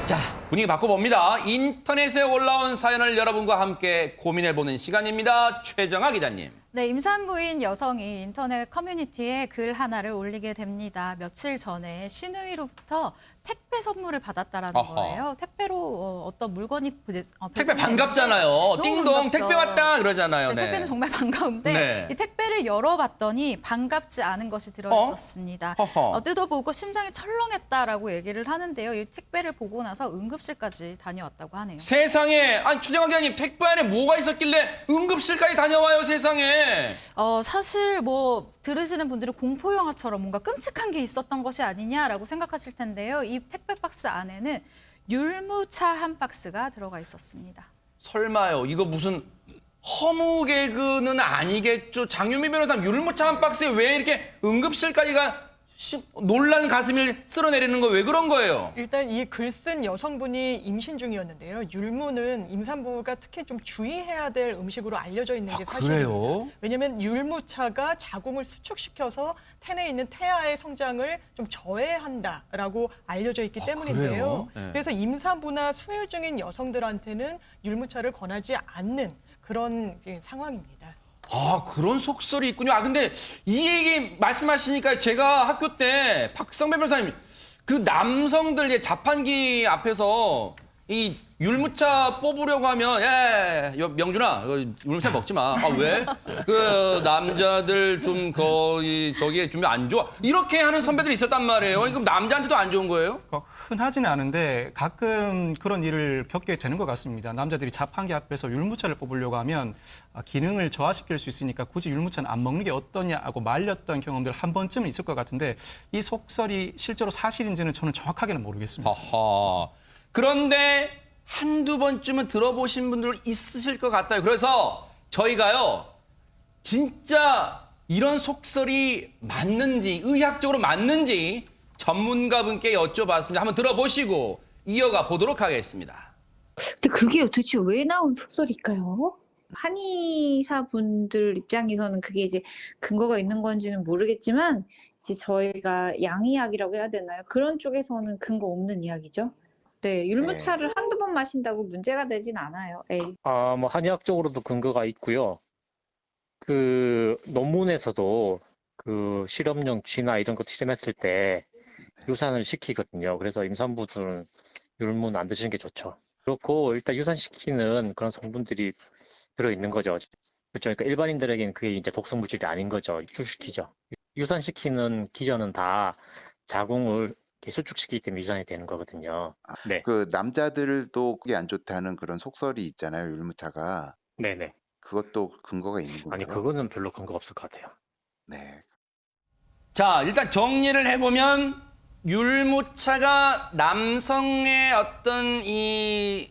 자, 분위기 바꿔봅니다. 인터넷에 올라온 사연을 여러분과 함께 고민해보는 시간입니다. 최정아 기자님. 네, 임산부인 여성이 인터넷 커뮤니티에 글 하나를 올리게 됩니다. 며칠 전에 시누이로부터 택배 선물을 받았다라는 어허. 거예요. 택배로 어떤 물건이 택배 반갑잖아요. 띵동 반갑죠. 택배 왔다 그러잖아요. 네, 택배는 정말 반가운데 네. 이 택배를 열어봤더니 반갑지 않은 것이 들어있었습니다. 허허. 뜯어보고 심장이 철렁했다라고 얘기를 하는데요. 이 택배를 보고 나서 응급실까지 다녀왔다고 하네요. 세상에, 아니 최정아 기자님 택배 안에 뭐가 있었길래 응급실까지 다녀와요 세상에. 사실 뭐 들으시는 분들은 공포 영화처럼 뭔가 끔찍한 게 있었던 것이 아니냐라고 생각하실 텐데요. 이 택배 박스 안에는 율무차 한 박스가 들어가 있었습니다. 설마요, 이거 무슨 허무 개그는 아니겠죠? 장유미 변호사 율무차 한 박스에 왜 이렇게 응급실까지 놀란 가슴을 쓸어내리는 거 왜 그런 거예요? 일단 이 글 쓴 여성분이 임신 중이었는데요. 율무는 임산부가 특히 좀 주의해야 될 음식으로 알려져 있는 게 사실입니다. 그래요? 왜냐하면 율무차가 자궁을 수축시켜서 태내에 있는 태아의 성장을 좀 저해한다라고 알려져 있기 때문인데요. 그래요? 네. 그래서 임산부나 수유 중인 여성들한테는 율무차를 권하지 않는 그런 이제 상황입니다. 아, 그런 속설이 있군요. 아, 근데 이 얘기 말씀하시니까 제가 학교 때 박성배 변호사님, 그 남성들 자판기 앞에서 이 율무차 뽑으려고 하면, 명준아, 율무차 먹지 마. 아, 왜? 그 남자들 좀 거의 저기에 좀 안 좋아. 이렇게 하는 선배들이 있었단 말이에요. 그럼 남자한테도 안 좋은 거예요? 흔하지는 않은데 가끔 그런 일을 겪게 되는 것 같습니다. 남자들이 자판기 앞에서 율무차를 뽑으려고 하면 기능을 저하시킬 수 있으니까 굳이 율무차는 안 먹는 게 어떠냐고 말렸던 경험들 한 번쯤은 있을 것 같은데 이 속설이 실제로 사실인지는 저는 정확하게는 모르겠습니다. 허허. 그런데 한두 번쯤은 들어보신 분들 있으실 것 같아요. 그래서 저희가요, 진짜 이런 속설이 맞는지, 의학적으로 맞는지 전문가분께 여쭤봤습니다. 한번 들어보시고 이어가 보도록 하겠습니다. 근데 그게 도대체 왜 나온 속설일까요? 한의사분들 입장에서는 그게 이제 근거가 있는 건지는 모르겠지만 이제 저희가 양의학이라고 해야 되나요? 그런 쪽에서는 근거 없는 이야기죠. 네, 율무차를 한두 번 마신다고 문제가 되진 않아요. 에이. 뭐 한의학적으로도 근거가 있고요. 그 논문에서도 그 실험용 쥐나 이런 거 실험했을 때 유산을 시키거든요. 그래서 임산부들은 율무는 안 드시는 게 좋죠. 그렇고 일단 유산시키는 그런 성분들이 들어있는 거죠. 그렇죠. 그러니까 일반인들에게는 그게 이제 독성 물질이 아닌 거죠. 수축시키죠. 유산시키는 기전은 다 자궁을 이렇게 수축시키기 때문에 유산이 되는 거거든요. 네, 그 남자들도 그게 안 좋다는 그런 속설이 있잖아요, 율무차가. 네네. 그것도 근거가 있는 건가요? 아니 그거는 별로 근거 없을 것 같아요. 네. 자, 일단 정리를 해보면 율무차가 남성의 어떤 이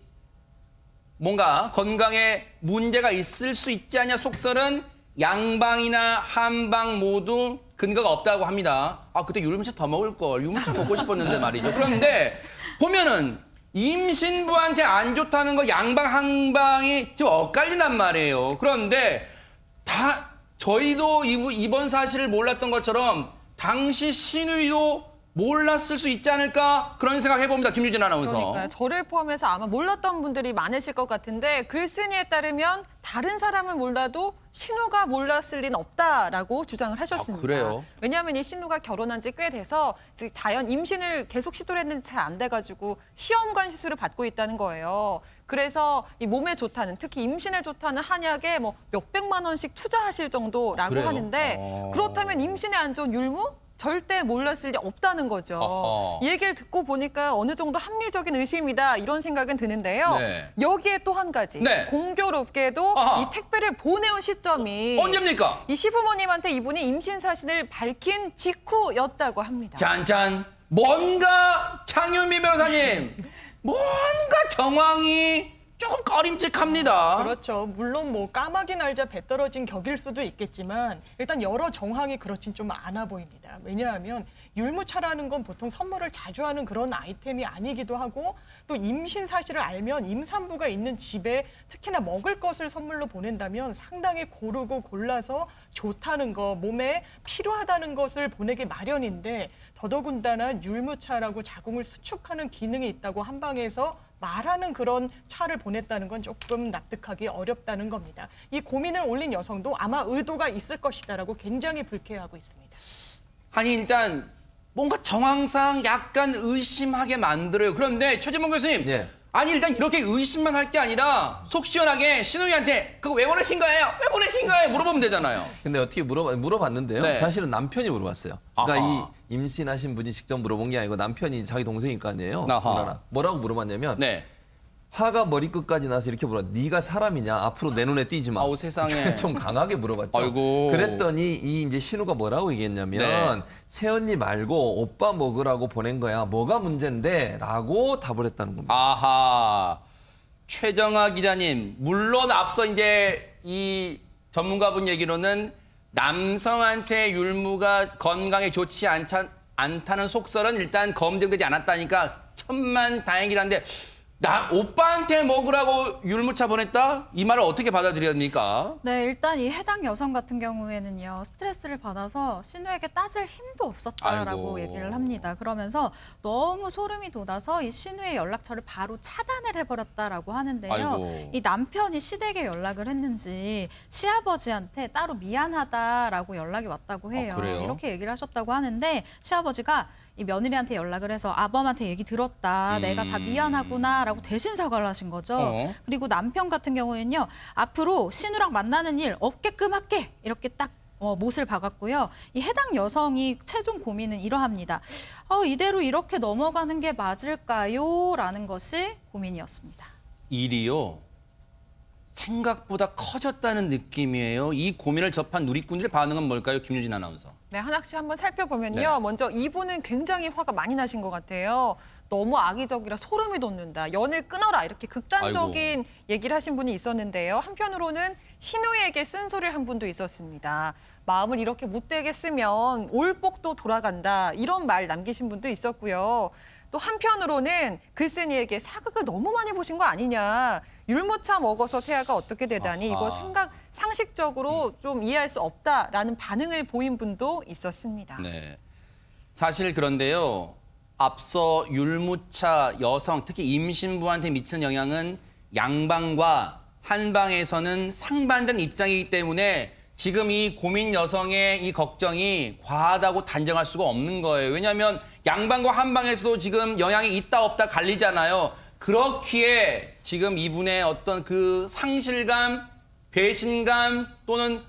뭔가 건강에 문제가 있을 수 있지 않냐 속설은 양방이나 한방 모두 근거가 없다고 합니다. 아, 그때 율무차 더 먹을 걸. 율무차 먹고 싶었는데 말이죠. 그런데 보면은 임신부한테 안 좋다는 거 양방 한방이 좀 엇갈린단 말이에요. 그런데 저희도 이번 사실을 몰랐던 것처럼 당시 시누이도 몰랐을 수 있지 않을까 그런 생각 해봅니다. 김유진 아나운서. 그러니까요. 저를 포함해서 아마 몰랐던 분들이 많으실 것 같은데 글쓴이에 따르면 다른 사람은 몰라도 신우가 몰랐을 리는 없다라고 주장을 하셨습니다. 그래요? 왜냐하면 이 신우가 결혼한 지 꽤 돼서 자연 임신을 계속 시도를 했는데 잘 안 돼가지고 시험관 시술을 받고 있다는 거예요. 그래서 이 몸에 좋다는, 특히 임신에 좋다는 한약에 뭐 몇백만 원씩 투자하실 정도라고 그래요? 하는데 그렇다면 임신에 안 좋은 율무? 절대 몰랐을 리 없다는 거죠. 어허. 이 얘기를 듣고 보니까 어느 정도 합리적인 의심이다 이런 생각은 드는데요. 네. 여기에 또 한 가지 네. 공교롭게도 아하. 이 택배를 보내온 시점이 언제입니까? 이 시부모님한테 이분이 임신 사실을 밝힌 직후였다고 합니다. 짠짠. 뭔가 장유미 변호사님, 뭔가 정황이 조금 꺼림칙합니다. 그렇죠. 물론 뭐 까마귀 날자 배 떨어진 격일 수도 있겠지만 일단 여러 정황이 그렇진 좀 않아 보입니다. 왜냐하면 율무차라는 건 보통 선물을 자주 하는 그런 아이템이 아니기도 하고 또 임신 사실을 알면 임산부가 있는 집에 특히나 먹을 것을 선물로 보낸다면 상당히 고르고 골라서 좋다는 거, 몸에 필요하다는 것을 보내기 마련인데 더더군다나 율무차라고 자궁을 수축하는 기능이 있다고 한방에서 말하는 그런 차를 보냈다는 건 조금 납득하기 어렵다는 겁니다. 이 고민을 올린 여성도 아마 의도가 있을 것이다라고 굉장히 불쾌해하고 있습니다. 아니 일단 뭔가 정황상 약간 의심하게 만들어요. 그런데 최진봉 교수님, 예. 아니 일단 이렇게 의심만 할 게 아니라 속 시원하게 신우이한테 그거 왜 보내신 거예요? 왜 보내신 거예요? 물어보면 되잖아요. 근데 어떻게 물어봤는데요. 네. 사실은 남편이 물어봤어요. 그러니까 아하. 이 임신하신 분이 직접 물어본 게 아니고 남편이 자기 동생일 거 아니에요. 아하. 누나나. 뭐라고 물어봤냐면 네. 화가 머리끝까지 나서 이렇게 물어. 네가 사람이냐? 앞으로 내 눈에 띄지 마. 아우, 세상에. 좀 강하게 물어봤죠. 아이고. 그랬더니 이 이제 신우가 뭐라고 얘기했냐면 네. 새언니 말고 오빠 먹으라고 보낸 거야. 뭐가 문제인데?라고 답을 했다는 겁니다. 아하. 최정아 기자님, 물론 앞서 이제 이 전문가분 얘기로는 남성한테 율무가 건강에 좋지 않다는 속설은 일단 검증되지 않았다니까 천만 다행이란데 나 오빠한테 먹으라고 율무차 보냈다? 이 말을 어떻게 받아들여야 됩니까? 네, 일단 이 해당 여성 같은 경우에는요, 스트레스를 받아서 신우에게 따질 힘도 없었다라고 아이고. 얘기를 합니다. 그러면서 너무 소름이 돋아서 이 신우의 연락처를 바로 차단을 해버렸다라고 하는데요. 아이고. 이 남편이 시댁에 연락을 했는지 시아버지한테 따로 미안하다라고 연락이 왔다고 해요. 그래요? 이렇게 얘기를 하셨다고 하는데 시아버지가 이 며느리한테 연락을 해서 아범한테 얘기 들었다. 내가 다 미안하구나라고 대신 사과를 하신 거죠. 그리고 남편 같은 경우에는요. 앞으로 신우랑 만나는 일 없게끔 할게. 이렇게 딱 못을 박았고요. 이 해당 여성이 최종 고민은 이러합니다. 이대로 이렇게 넘어가는 게 맞을까요? 라는 것이 고민이었습니다. 일이요. 생각보다 커졌다는 느낌이에요. 이 고민을 접한 누리꾼들의 반응은 뭘까요? 김유진 아나운서. 네, 하나씩 한번 살펴보면요. 네. 먼저 이분은 굉장히 화가 많이 나신 것 같아요. 너무 악의적이라 소름이 돋는다. 연을 끊어라. 이렇게 극단적인 얘기를 하신 분이 있었는데요. 한편으로는 신우에게 쓴소리를 한 분도 있었습니다. 마음을 이렇게 못되게 쓰면 올복도 돌아간다. 이런 말 남기신 분도 있었고요. 또 한편으로는 글쓴이에게 사극을 너무 많이 보신 거 아니냐. 율무차 먹어서 태아가 어떻게 되다니 이거 상식적으로 좀 이해할 수 없다라는 반응을 보인 분도 있었습니다. 네. 사실 그런데요. 앞서 율무차 여성, 특히 임신부한테 미치는 영향은 양방과 한방에서는 상반된 입장이기 때문에 지금 이 고민 여성의 이 걱정이 과하다고 단정할 수가 없는 거예요. 왜냐하면 양방과 한방에서도 지금 영향이 있다 없다 갈리잖아요. 그렇기에 지금 이분의 어떤 그 상실감, 배신감 또는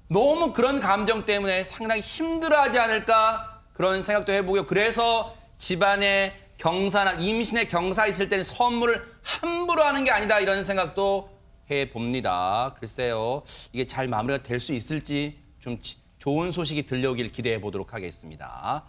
너무 그런 감정 때문에 상당히 힘들어하지 않을까 그런 생각도 해보고요. 그래서 집안에 경사나 임신에 경사 있을 때는 선물을 함부로 하는 게 아니다 이런 생각도 해봅니다. 글쎄요. 이게 잘 마무리가 될 수 있을지 좀 좋은 소식이 들려오길 기대해 보도록 하겠습니다.